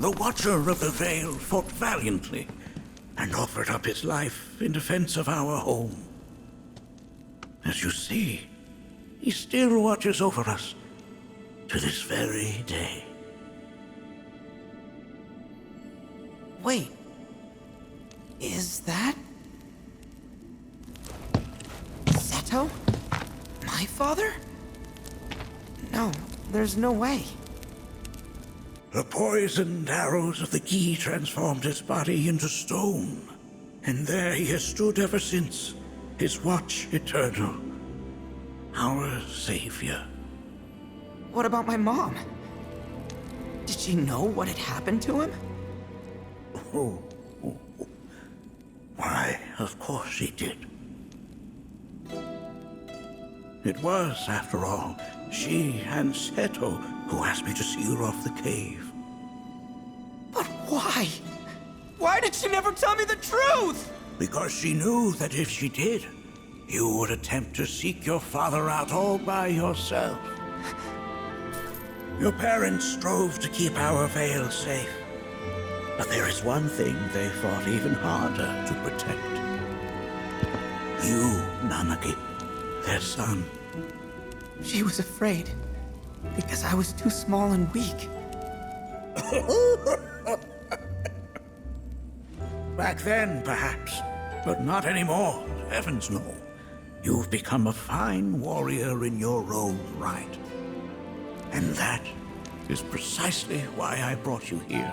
the Watcher of the Veil fought valiantly and offered up his life in defense of our home. As you see, he still watches over us to this very day. Wait. Is that... Seto? My father? No, there's no way. The poisoned arrows of the Gi transformed his body into stone, and there he has stood ever since, his watch eternal, our savior. What about my mom? Did she know what had happened to him? Oh. Why, of course she did. It was, after all, she and Seto who asked me to seal off the cave. But why? Why did she never tell me the truth? Because she knew that if she did, you would attempt to seek your father out all by yourself. Your parents strove to keep our Veil safe. But there is one thing they fought even harder to protect. You, Nanaki, their son. She was afraid, because I was too small and weak. Back then, perhaps, but not anymore, heavens no. You've become a fine warrior in your own right. And that is precisely why I brought you here.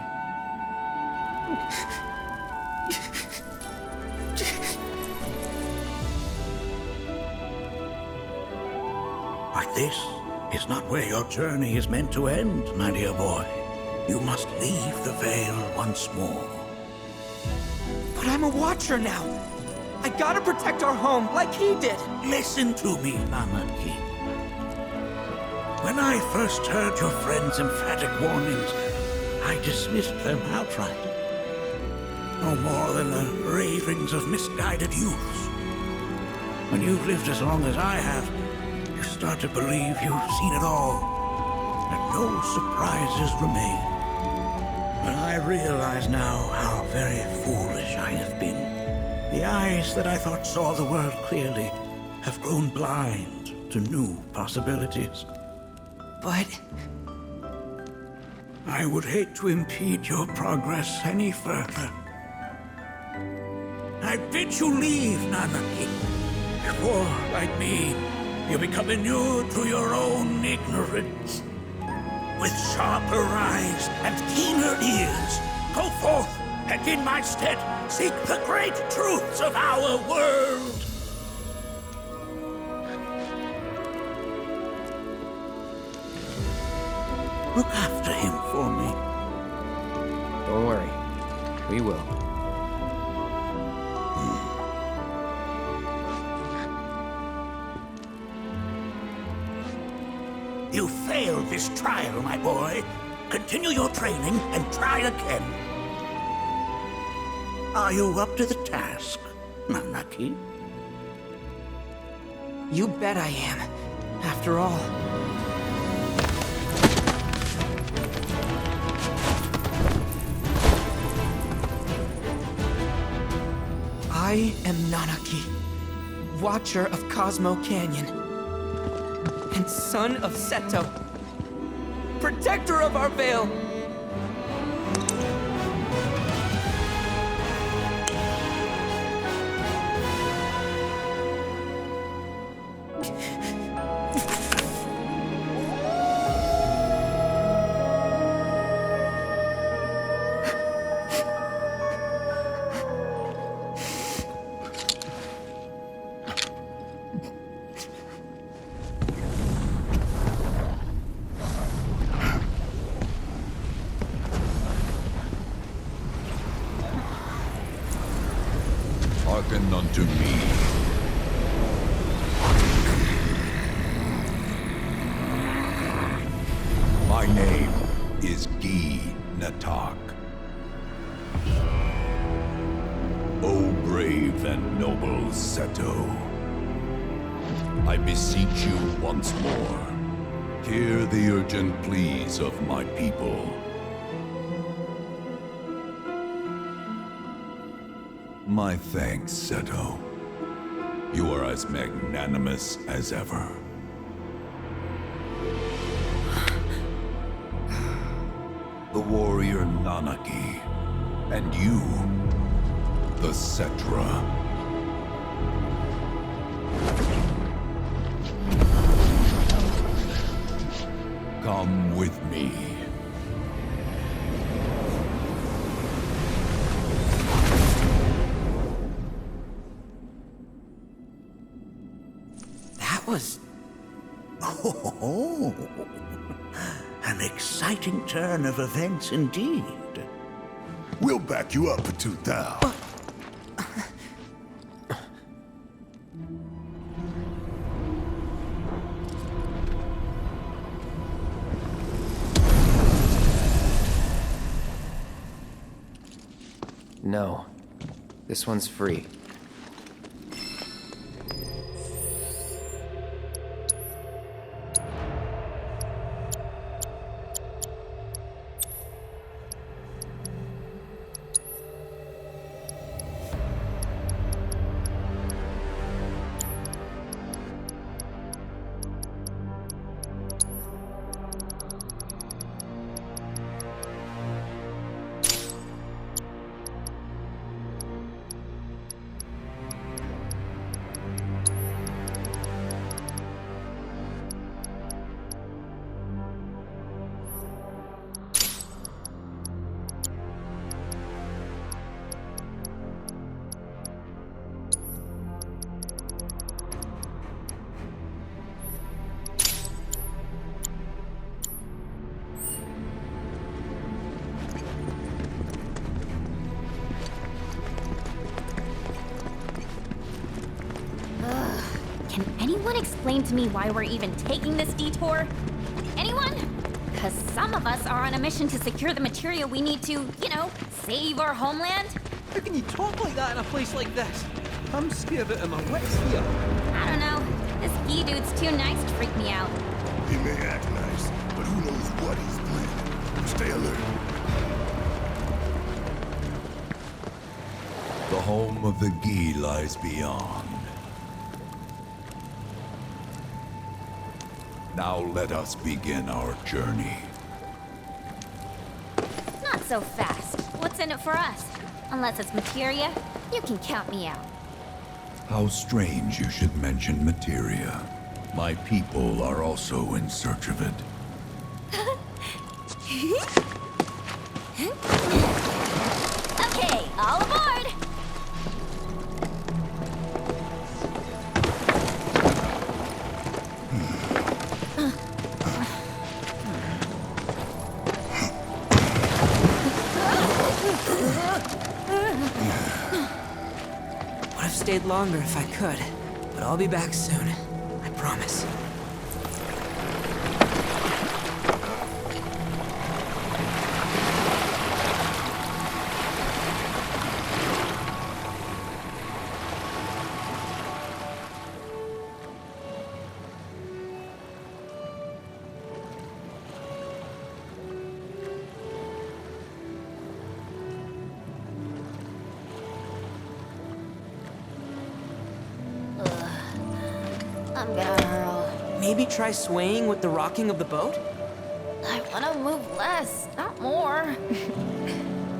But this is not where your journey is meant to end, my dear boy. You must leave the Veil once more. But I'm a Watcher now. I gotta protect our home, like he did. Listen to me, Nanaki. When I first heard your friend's emphatic warnings, I dismissed them outright. No more than the ravings of misguided youths. When you've lived as long as I have, you start to believe you've seen it all, that no surprises remain. But I realize now how very foolish I have been. The eyes that I thought saw the world clearly have grown blind to new possibilities. But... I would hate to impede your progress any further. I bid you leave, Nanaki, before, like me, you become inured to your own ignorance. With sharper eyes and keener ears, go forth and in my stead seek the great truths of our world. Look after him for me. Don't worry. We will. You failed this trial, my boy. Continue your training and try again. Are you up to the task, Nanaki? you bet I am. After all... I am Nanaki, Watcher of Cosmo Canyon, and son of Seto, protector of our Veil. Hearken unto me. My name is Gi Natak. O brave and noble Seto, I beseech you once more, hear the urgent pleas of my people. My thanks, Seto. You are as magnanimous as ever. The warrior Nanaki, and you, the Cetra. Come with me. That was... Oh, an exciting turn of events indeed. We'll back you up for 2,000. No. This one's free. Can anyone explain to me why we're even taking this detour? Anyone? Because some of us are on a mission to secure the material we need to, save our homeland. How can you talk like that in a place like this? I'm scared out of my wits here. I don't know. This Guy dude's too nice to freak me out. He may act nice, but who knows what he's planning. Stay alert. The home of the Gi lies beyond. Now let us begin our journey. Not so fast. What's in it for us? Unless it's materia, you can count me out. How strange you should mention materia. My people are also in search of it. Okay, all aboard! Would have stayed longer if I could, but I'll be back soon. I promise. I'm gonna hurl. Maybe try swaying with the rocking of the boat? I wanna move less, not more.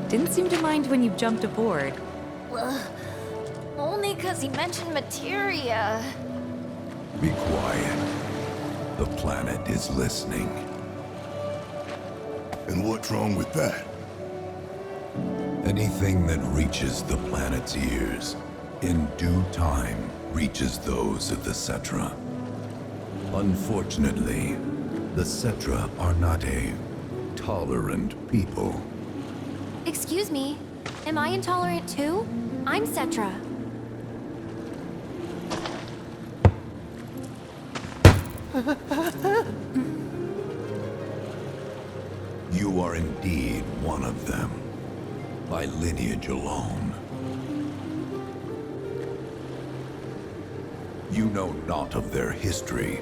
Didn't seem to mind when you jumped aboard. Only 'cause he mentioned materia. Be quiet. The planet is listening. And what's wrong with that? Anything that reaches the planet's ears, in due time, reaches those of the Cetra. Unfortunately, the Cetra are not a tolerant people. Excuse me, am I intolerant too? I'm Cetra. You are indeed one of them, by lineage alone. You know naught of their history.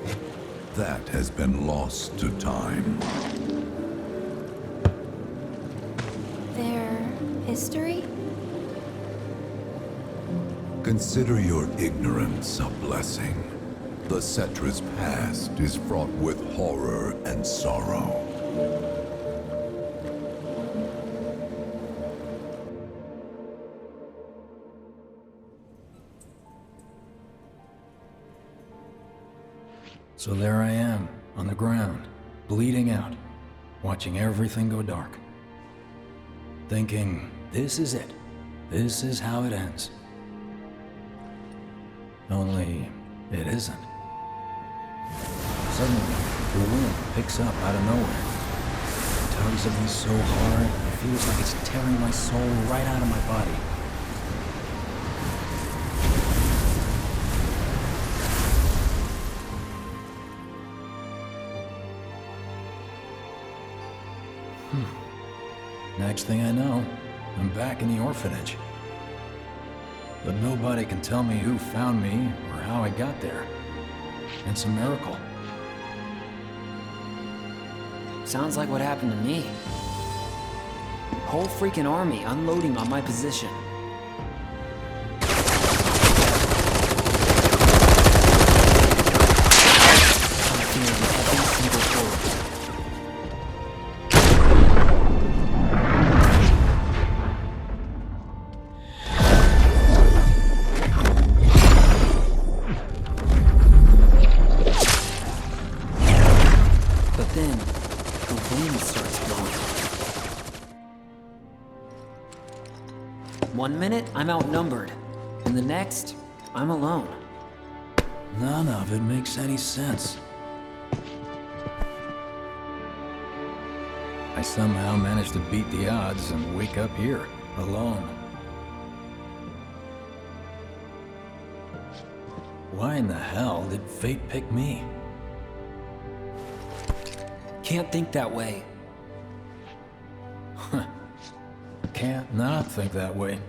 That has been lost to time. Their history? Consider your ignorance a blessing. The Cetra's past is fraught with horror and sorrow. So there I am, on the ground, bleeding out, watching everything go dark. Thinking, this is it. This is how it ends. Only, it isn't. Suddenly, the wind picks up out of nowhere. It tugs at me so hard, it feels like it's tearing my soul right out of my body. Next thing I know, I'm back in the orphanage. But nobody can tell me who found me or how I got there. It's a miracle. Sounds like what happened to me. Whole freaking army unloading on my position. I'm feeling every single bullet. But then, the wind starts blowing. 1 minute, I'm outnumbered. And the next, I'm alone. None of it makes any sense. I somehow managed to beat the odds and wake up here, alone. Why in the hell did fate pick me? Can't think that way. Can't not think that way.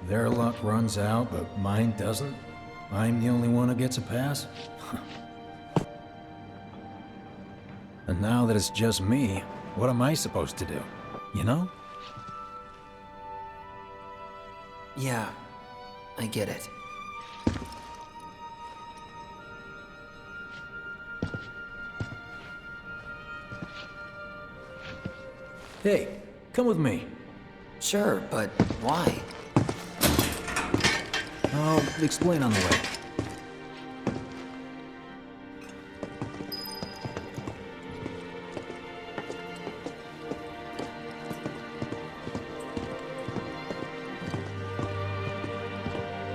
Their luck runs out, but mine doesn't. I'm the only one who gets a pass. And now that it's just me, what am I supposed to do? You know? Yeah, I get it. Hey, come with me. Sure, but why? I'll explain on the way.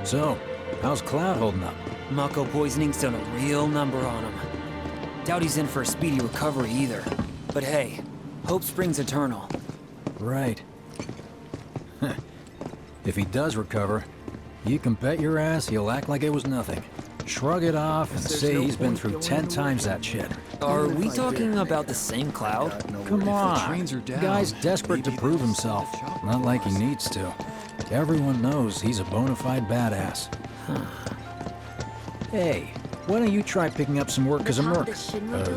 So, how's Cloud holding up? Mako poisoning's done a real number on him. Doubt he's in for a speedy recovery either. But hey, hope springs eternal. Right. If he does recover, you can bet your ass he'll act like it was nothing. Shrug it off and say he's been through 10 times that shit. Are we talking about the same Cloud? Come on, the guy's desperate to prove himself. Not like he needs to. Everyone knows he's a bona fide badass. Hey, why don't you try picking up some work as a merc? A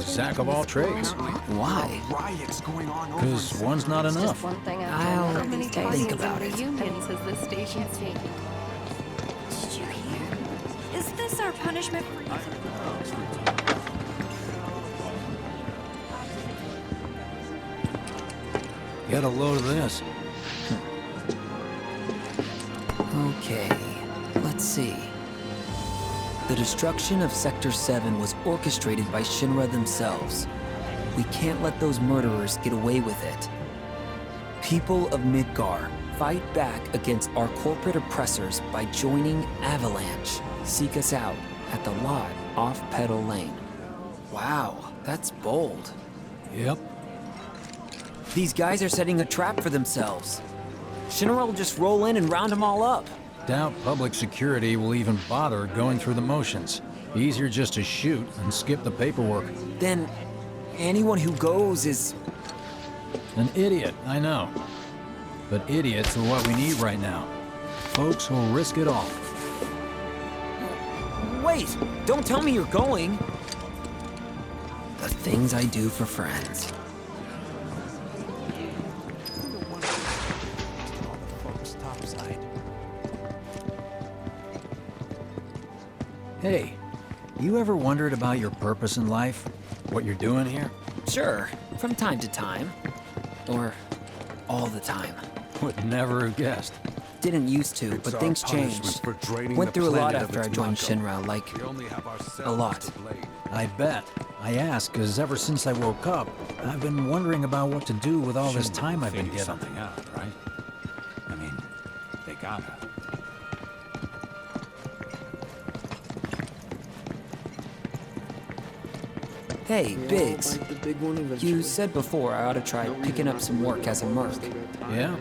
Zack of all trades. Why? Because one's not enough. I'll think about it. Unions has this station taken. Did you hear? Is this our punishment for Get a load of this. Okay, let's see. The destruction of Sector 7 was orchestrated by Shinra themselves. We can't let those murderers get away with it. People of Midgar, fight back against our corporate oppressors by joining Avalanche. Seek us out at the lot off Petal Lane. Wow, that's bold. Yep. These guys are setting a trap for themselves. Shinra will just roll in and round them all up. Doubt public security will even bother going through the motions. Easier just to shoot and skip the paperwork. Then, anyone who goes is... An idiot, I know. But idiots are what we need right now. Folks who'll risk it all. Wait! Don't tell me you're going! The things I do for friends. Hey, you ever wondered about your purpose in life? What you're doing here? Sure, from time to time. Or all the time. Would never have guessed. Didn't used to, It's but our things punishment changed. for draining Went the through a lot planet of after I its joined cargo. Shinra, like, We only have ourselves a lot. to blame. I bet. I ask because ever since I woke up, I've been wondering about what to do with all this time I've been given. Something out, right? I mean, they gotta. hey, Biggs. You said before I ought to try picking up some work as a merc. Yeah?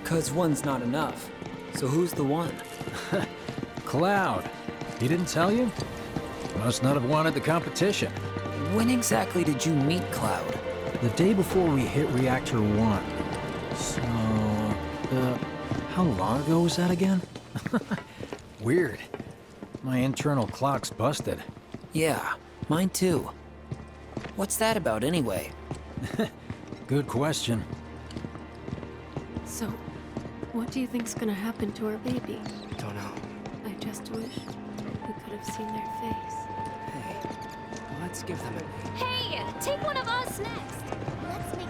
'Cause one's not enough. So who's the one? Cloud. He didn't tell you? Must not have wanted the competition. When exactly did you meet Cloud? The day before we hit Reactor 1. So, how long ago was that again? Weird. My internal clock's busted. Yeah, mine too. What's that about anyway? Good question. So, what do you think's gonna happen to our baby? Don't know. I just wish we could have seen their face. Hey, let's give them a... Hey, take one of us next. Let's make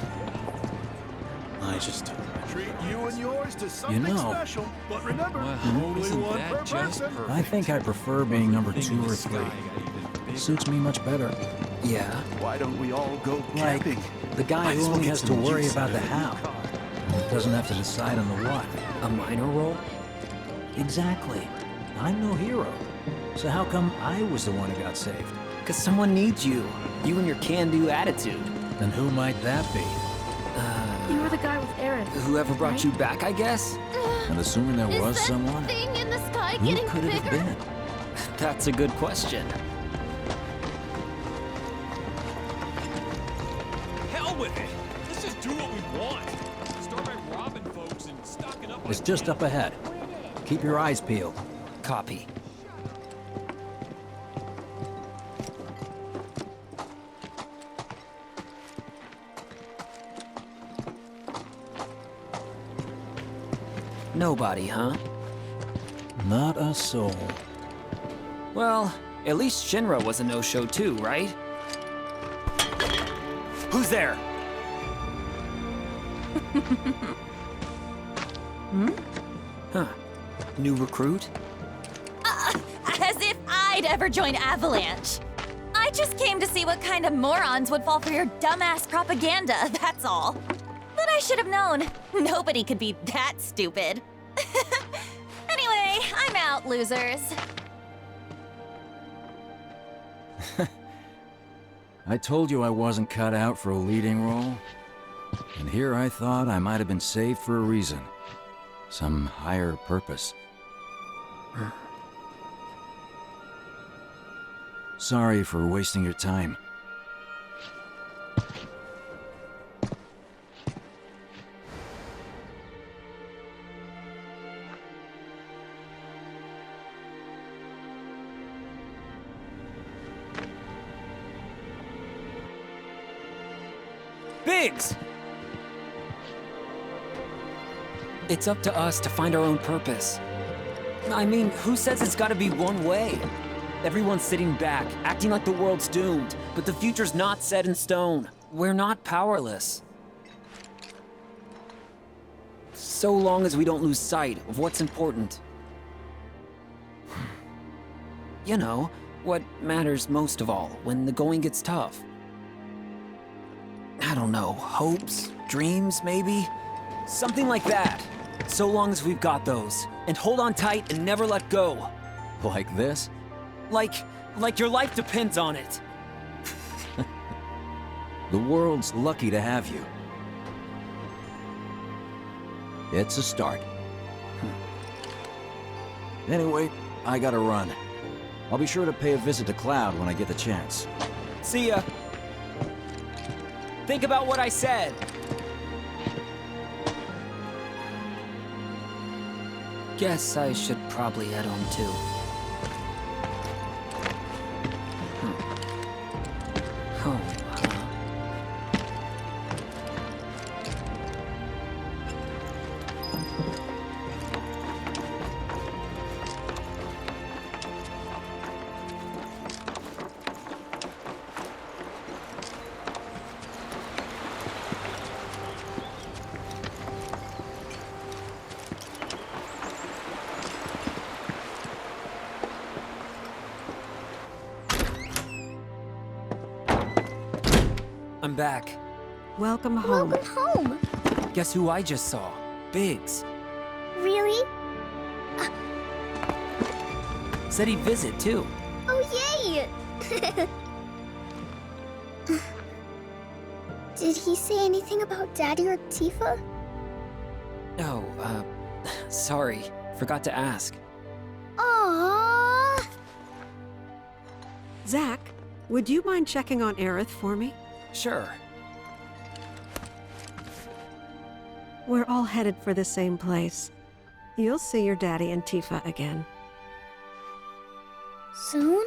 I just... Treat you and yours to something know, special. But remember, only one per person. I think I prefer being number 2 or 3. Suits me much better. Yeah? Why don't we all go Like, camping? the guy Might who as well only get has to some worry use about out the of the how. And doesn't have to decide on the what. A minor role? Exactly. I'm no hero. So how come I was the one who got saved? 'Cause someone needs you. You and your can-do attitude. Then who might that be? You were the guy with Aaron. Whoever brought you back, I guess? And assuming there was that someone, thing in the sky who getting could it have bigger? been? That's a good question. Hell with it! Let's just do what we want. Start by robbing folks and stocking up on It's just up ahead. Keep your eyes peeled. Copy. Nobody, huh? Not a soul. Well, at least Shinra was a no-show too, right? Who's there? Huh. New recruit? As if I'd ever join Avalanche. I just came to see what kind of morons would fall for your dumbass propaganda, that's all. But I should have known. Nobody could be that stupid. Anyway, I'm out, losers. I told you I wasn't cut out for a leading role. And here I thought I might have been saved for a reason. Some higher purpose. Sorry for wasting your time. Biggs! It's up to us to find our own purpose. I mean, who says it's gotta be one way? Everyone's sitting back, acting like the world's doomed, but the future's not set in stone. We're not powerless. So long as we don't lose sight of what's important. You know, what matters most of all when the going gets tough. I don't know, hopes, dreams, maybe? Something like that. So long as we've got those. And hold on tight and never let go. Like this? Like your life depends on it. The world's lucky to have you. It's a start. Anyway, I gotta run. I'll be sure to pay a visit to Cloud when I get the chance. See ya. Think about what I said. Guess I should probably head home too. Home, huh? I'm back. Welcome home. Welcome home. Guess who I just saw? Biggs. Really? Said he'd visit, too. Oh, yay! Did he say anything about Daddy or Tifa? Oh, sorry. Forgot to ask. Aww. Zach, would you mind checking on Aerith for me? Sure. We're all headed for the same place. You'll see your daddy and Tifa again. Soon?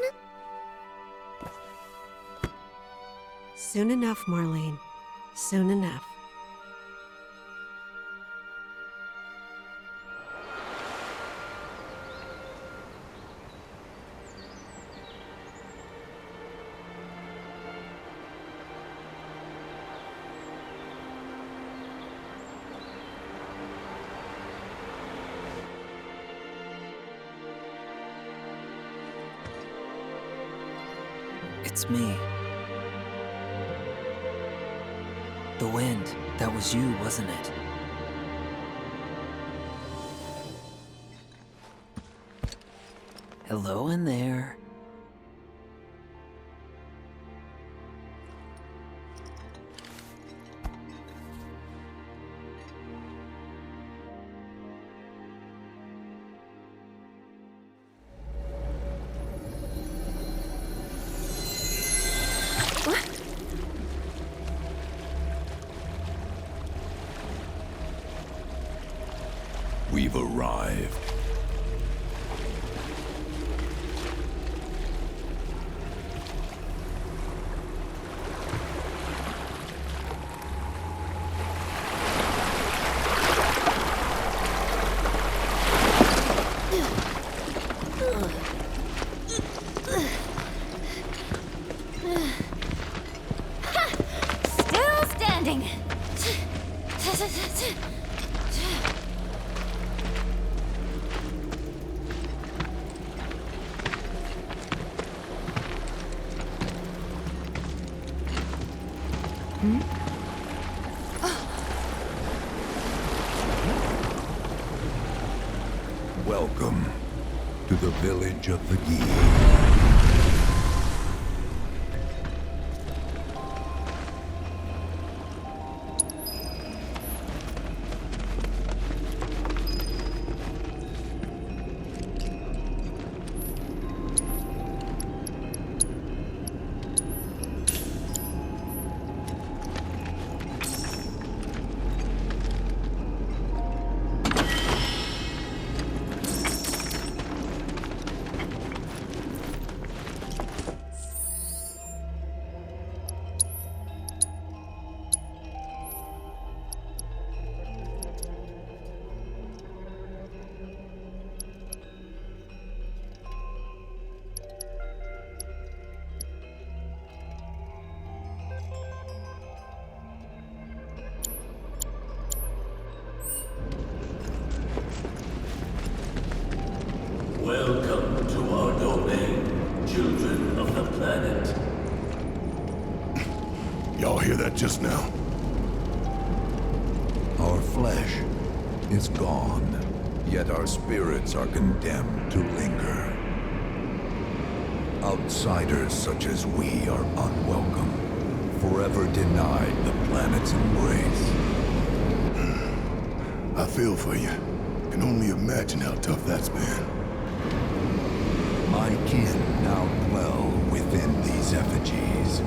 Soon enough, Marlene. Soon enough. It's me. The wind. That was you, wasn't it? Hello in there. We've arrived. Still standing. Welcome to the village of the Gi. Welcome to our domain, children of the planet. Y'all hear that just now? Our flesh is gone, yet our spirits are condemned to linger. Outsiders such as we are unwelcome, forever denied the planet's embrace. I feel for you. Can only imagine how tough that's been. My kin now dwell within these effigies.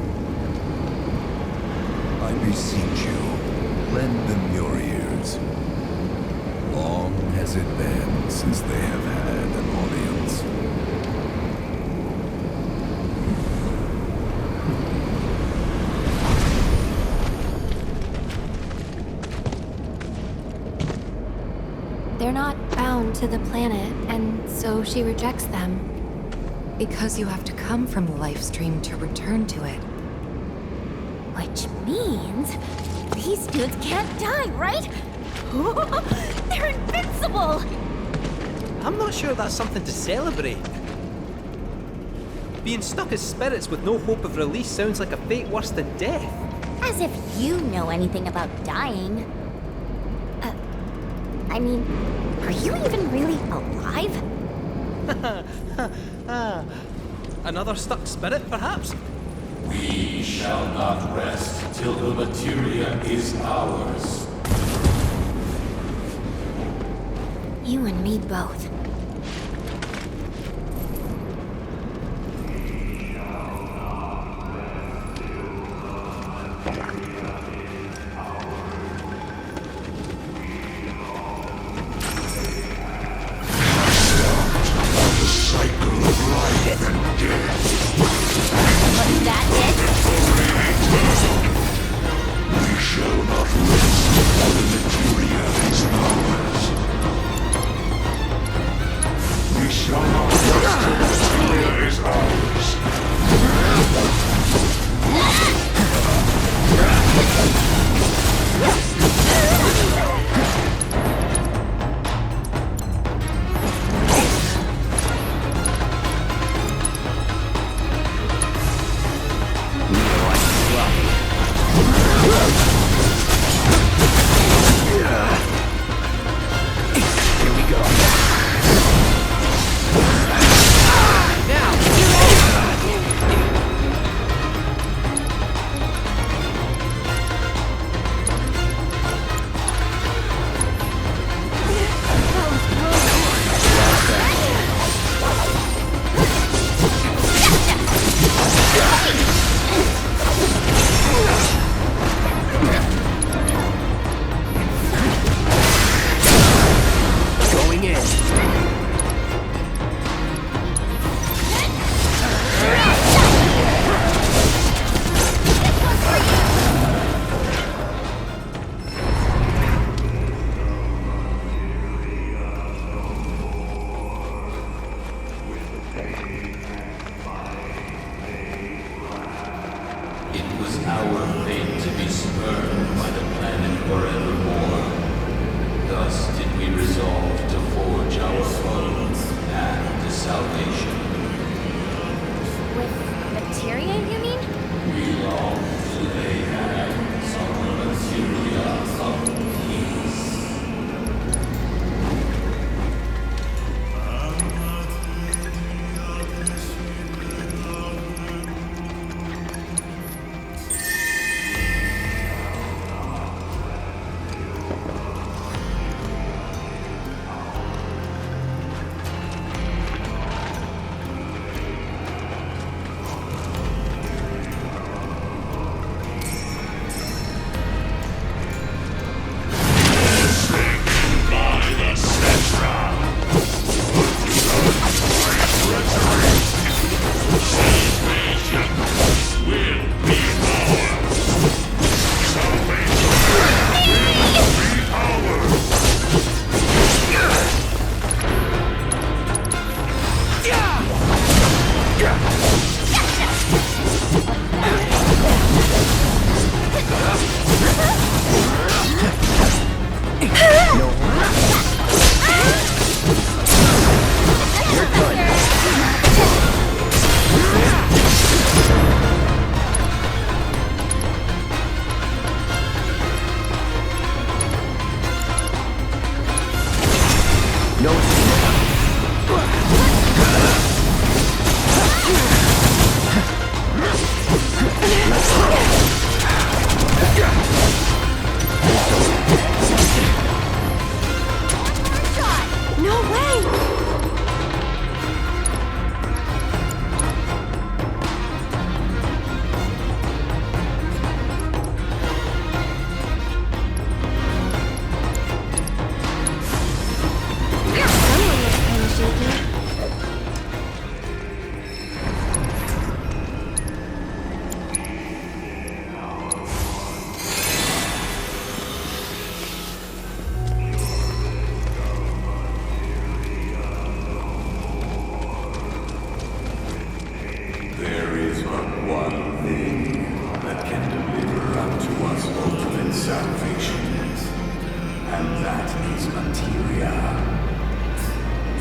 I beseech you, lend them your ears. Long has it been since they have had an audience. They're not bound to the planet, and so she rejects them. Because you have to come from the life stream to return to it. Which means these dudes can't die, right? They're invincible! I'm not sure that's something to celebrate. Being stuck as spirits with no hope of release sounds like a fate worse than death. As if you know anything about dying. I mean, are you even really alive? Another stuck spirit, perhaps? We shall not rest till the materia is ours. You and me both.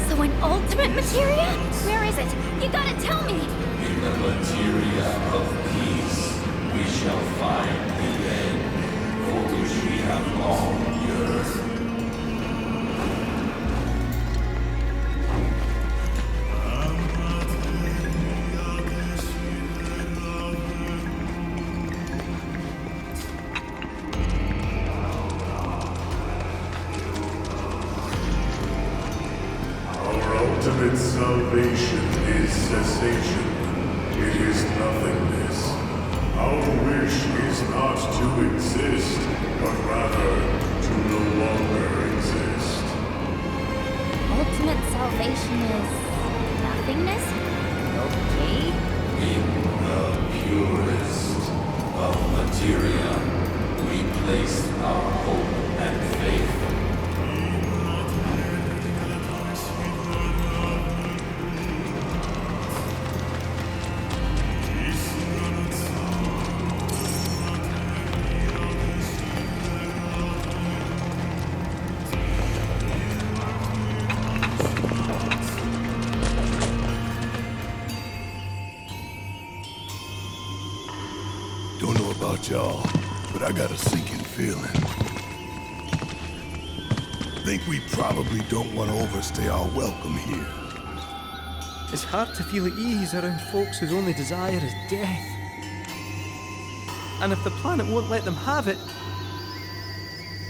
So an ultimate materia? Where is it? You gotta tell me! In the materia of peace, we shall find the ultimate salvation is cessation. It is nothingness. Our wish is not to exist, but rather to no longer exist. Ultimate salvation is nothingness? Okay. In the purest of materia, we place our hope and faith. Don't know about y'all, but I got a sinking feeling. Think we probably don't want to overstay our welcome here. It's hard to feel at ease around folks whose only desire is death. And if the planet won't let them have it,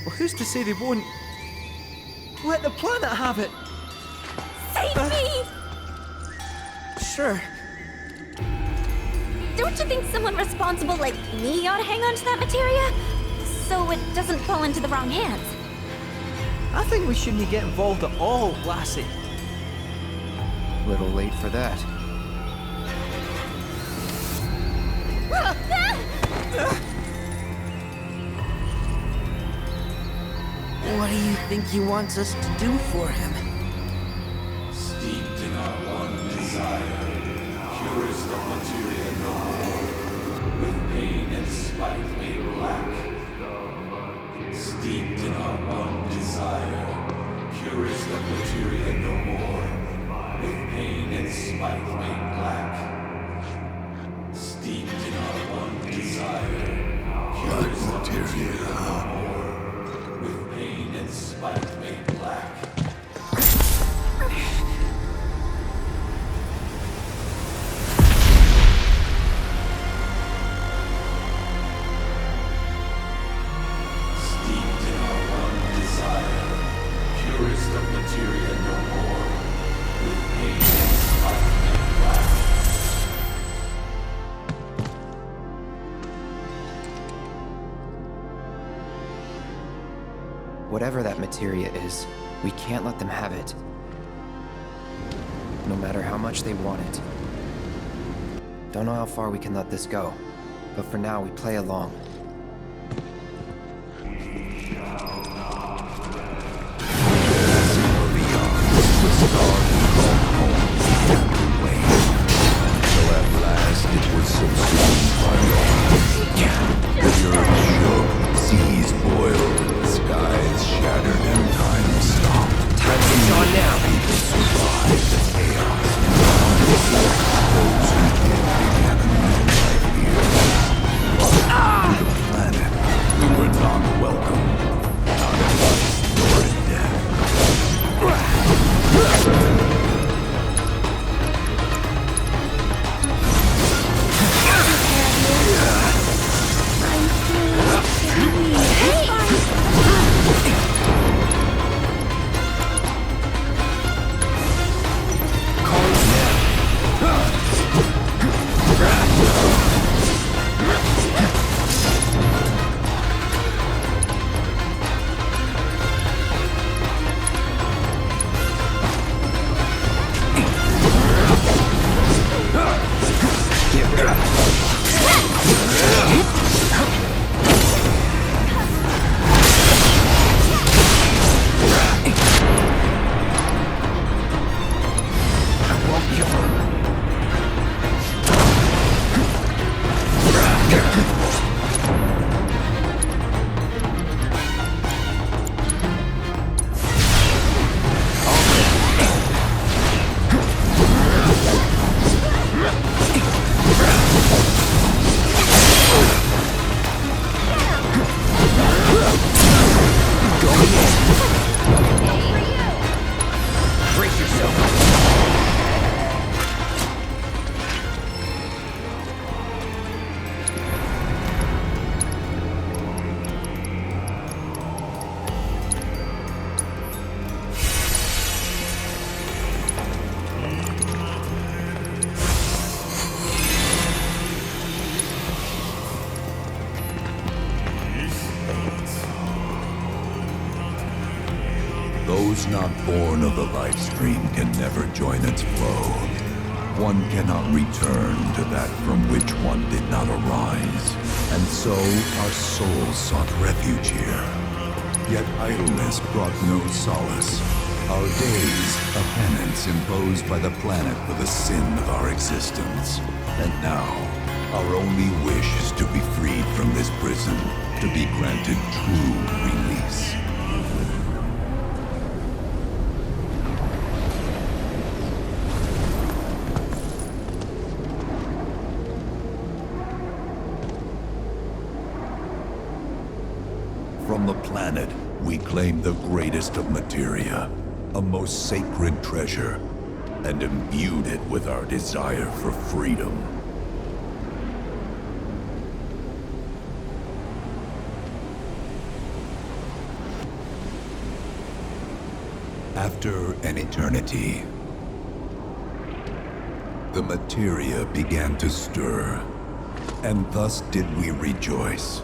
well, who's to say they won't let the planet have it? Save me! Sure. Don't you think someone responsible like me ought to hang on to that materia? So it doesn't fall into the wrong hands. I think we shouldn't get involved at all, Lassie. Little late for that. What do you think he wants us to do for him? Steeped in our one desire, purest of materia no more, with pain and spite made black. Steeped in our one desire, purest of materia no more, with pain and spite made black. Steeped in our one desire, purest of materia no more, with pain and spite made black. Whatever that materia is, we can't let them have it. No matter how much they want it. Don't know how far we can let this go, but for now we play along. Those not born of the life stream can never join its flow. One cannot return to that from which one did not arise. And so our souls sought refuge here. Yet idleness brought no solace. Our days, a penance imposed by the planet for the sin of our existence. And now, our only wish is to be freed from this prison, to be granted true release. From the planet, we claim the greatest of materia, a most sacred treasure, and imbued it with our desire for freedom. After an eternity, the materia began to stir, and thus did we rejoice,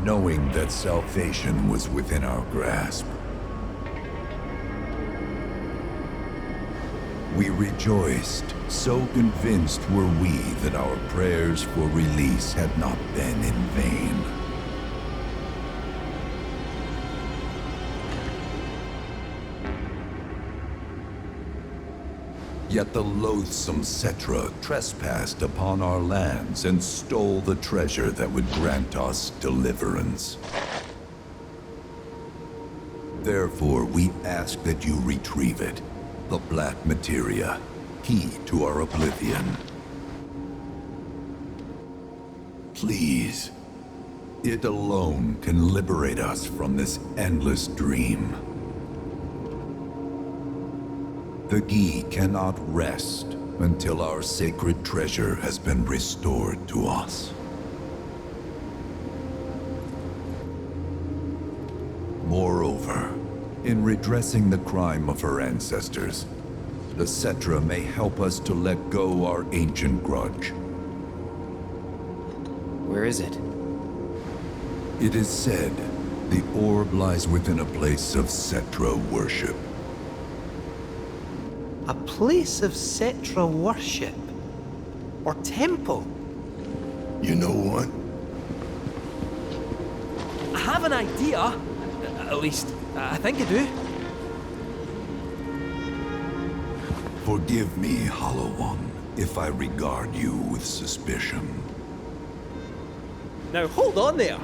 knowing that salvation was within our grasp. We rejoiced, so convinced were we that our prayers for release had not been in vain. Yet the loathsome Cetra trespassed upon our lands and stole the treasure that would grant us deliverance. Therefore, we ask that you retrieve it, the Black Materia, key to our oblivion. Please, it alone can liberate us from this endless dream. The Gi cannot rest until our sacred treasure has been restored to us. Moreover, in redressing the crime of her ancestors, the Cetra may help us to let go our ancient grudge. Where is it? It is said the orb lies within a place of Cetra worship. A place of Cetra worship? Or temple? You know what? I have an idea. At least, I think I do. Forgive me, Hollow One, if I regard you with suspicion. Now hold on there.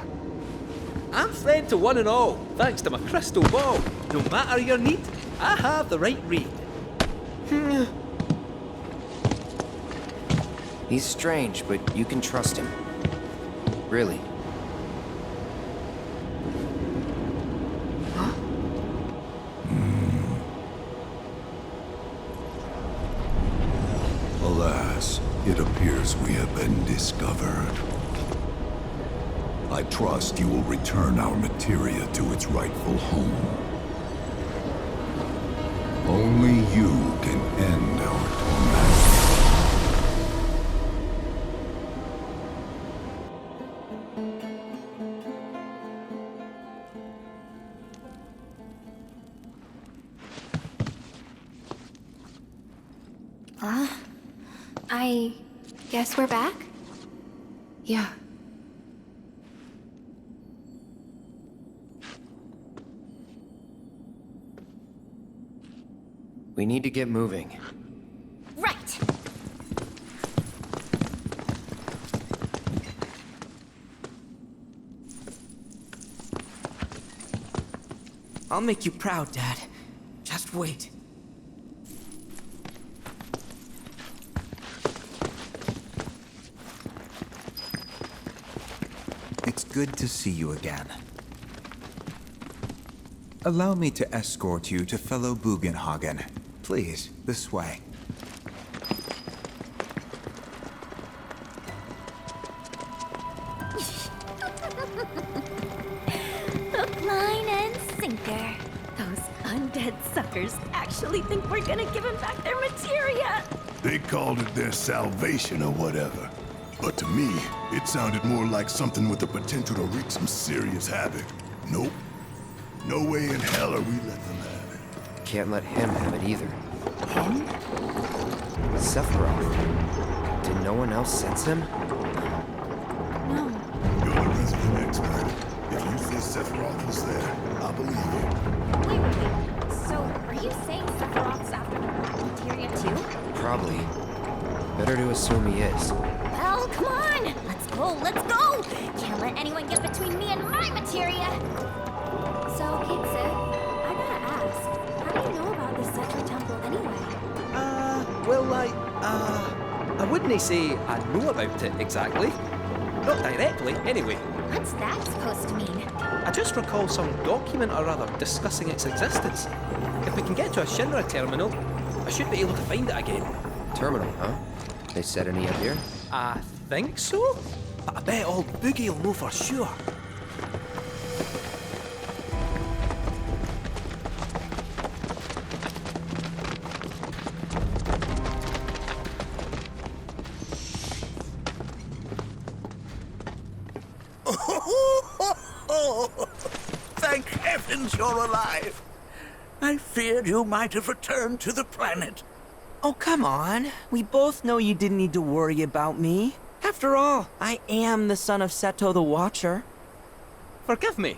I'm friend to one and all, thanks to my crystal ball. No matter your need, I have the right read. He's strange, but you can trust him. Really. Alas, it appears we have been discovered. I trust you will return our materia to its rightful home. Only you can end our torment. I guess we're back? Yeah. We need to get moving. Right. I'll make you proud, Dad. Just wait. It's good to see you again. Allow me to escort you to fellow Bugenhagen. Please, this way. Hook, line, and sinker. Those undead suckers actually think we're gonna give them back their materia. They called it their salvation or whatever. But to me, it sounded more like something with the potential to wreak some serious havoc. Nope. No way in hell are we letting them have it. Can't let him have it either. Him? Sephiroth. Did no one else sense him? No. You're the resident expert. If you say Sephiroth was there, I'll believe you. Wait. So, are you saying Sephiroth's after the Black Materia too? Probably. Better to assume he is. Well, come on! Let's go! Can't let anyone get between me and my materia! So, Kate Sid, I gotta ask, how do you know about the Cetra Temple anyway? Well, I wouldn't say I know about it exactly. Not directly, anyway. What's that supposed to mean? I just recall some document or other discussing its existence. If we can get to a Shinra terminal, I should be able to find it again. Terminal, huh? They set any up here? I think so? But I bet old Boogie will know for sure. Thank heavens you're alive. I feared you might have returned to the planet. Oh, come on. We both know you didn't need to worry about me. After all, I am the son of Seto the Watcher. Forgive me.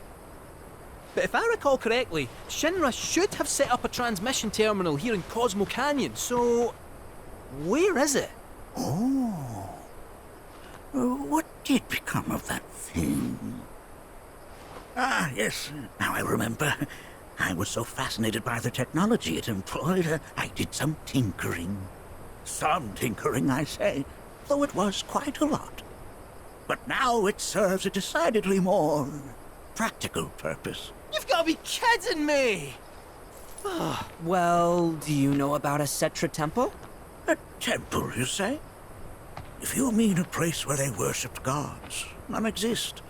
But if I recall correctly, Shinra should have set up a transmission terminal here in Cosmo Canyon, so... where is it? Oh. What did become of that thing? Ah, yes, now I remember. I was so fascinated by the technology it employed, I did some tinkering. Some tinkering, I say, though it was quite a lot. But now it serves a decidedly more practical purpose. You've got to be kidding me! Well, do you know about a Cetra temple? A temple, you say? If you mean a place where they worshipped gods, none exist.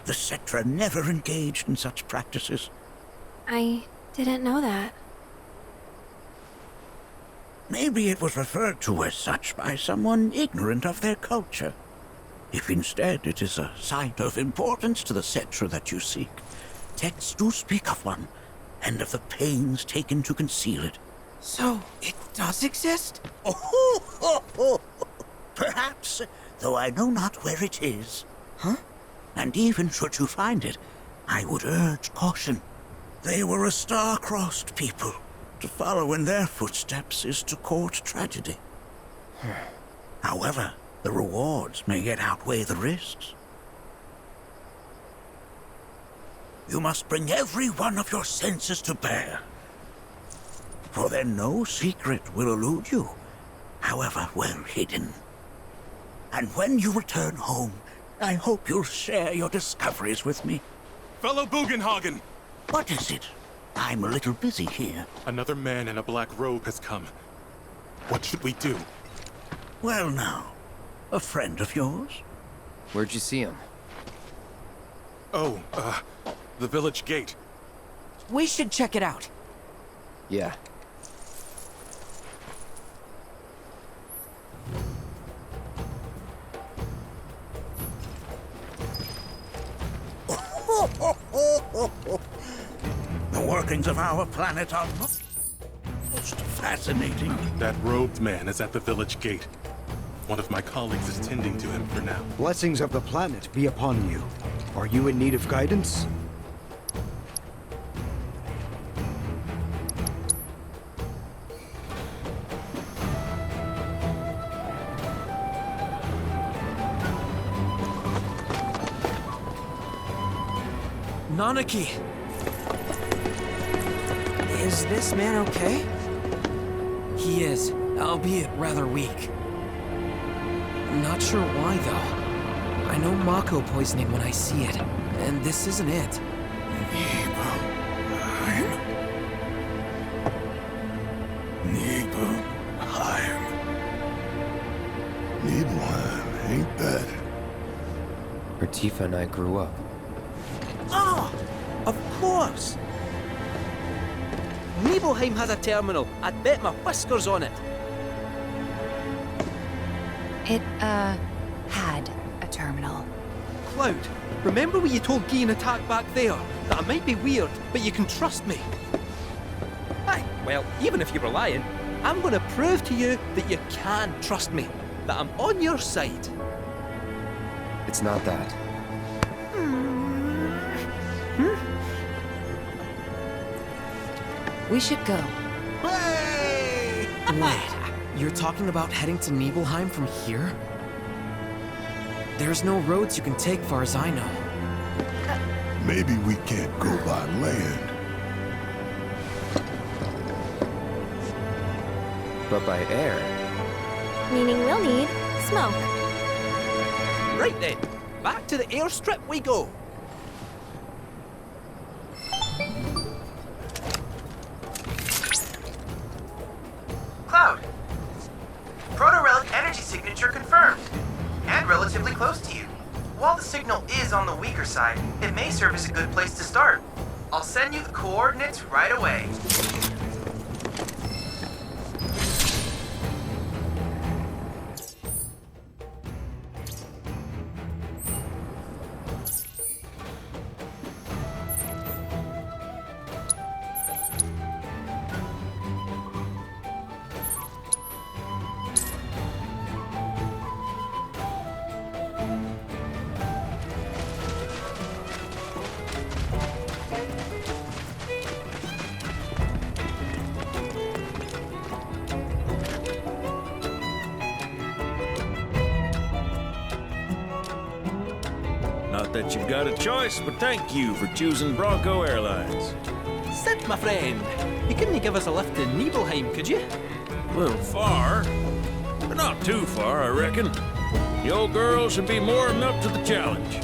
The Cetra never engaged in such practices. I didn't know that. Maybe it was referred to as such by someone ignorant of their culture. If instead it is a site of importance to the Cetra that you seek, texts do speak of one, and of the pains taken to conceal it. So, it does exist? Perhaps, though I know not where it is. Huh? And even should you find it, I would urge caution. They were a star-crossed people. To follow in their footsteps is to court tragedy. However, the rewards may yet outweigh the risks. You must bring every one of your senses to bear. For then no secret will elude you, however well hidden. And when you return home, I hope you'll share your discoveries with me. Fellow Bugenhagen! What is it? I'm a little busy here. Another man in a black robe has come. What should we do? Well now, a friend of yours? Where'd you see him? Oh, the village gate. We should check it out. Yeah. The workings of our planet are most fascinating. That robed man is at the village gate. One of my colleagues is tending to him for now. Blessings of the planet be upon you. Are you in need of guidance? Nanaki! Is this man okay? He is, albeit rather weak. Not sure why, though. I know Mako poisoning when I see it, and this isn't it. Nibelheim, ain't that? Where Tifa and I grew up. Oh, of course! Nibelheim has a terminal. I'd bet my whiskers on it. It, had a terminal. Cloud, remember when you told Guy in Attack back there that I might be weird, but you can trust me? Hey, Well, even if you were lying, I'm gonna prove to you that you can trust me, that I'm on your side. It's not that. We should go. Wait, you're talking about heading to Nibelheim from here? There's no roads you can take far as I know. Maybe we can't go by land. But by air. Meaning we'll need smoke. Right then, back to the airstrip we go. Cloud. Proto-relic energy signature confirmed. And relatively close to you. While the signal is on the weaker side, it may serve as a good place to start. I'll send you the coordinates right away. Not that you've got a choice, but thank you for choosing Bronco Airlines. Sid, my friend, you couldn't give us a lift to Nibelheim, could you? A little far, but not too far, I reckon. The old girl should be more than up to the challenge.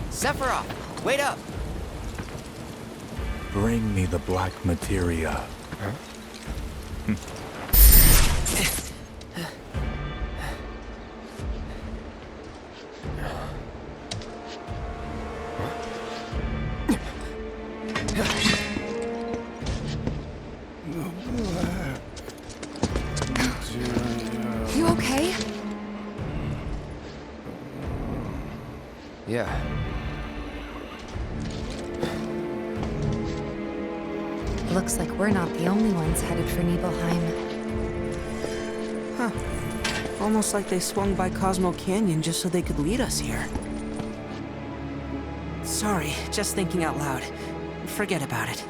Sephiroth, wait up! Bring me the black materia. Huh? You okay? Yeah. Looks like we're not the only ones headed for Nibelheim. Huh. Almost like they swung by Cosmo Canyon just so they could lead us here. Sorry, just thinking out loud. Forget about it.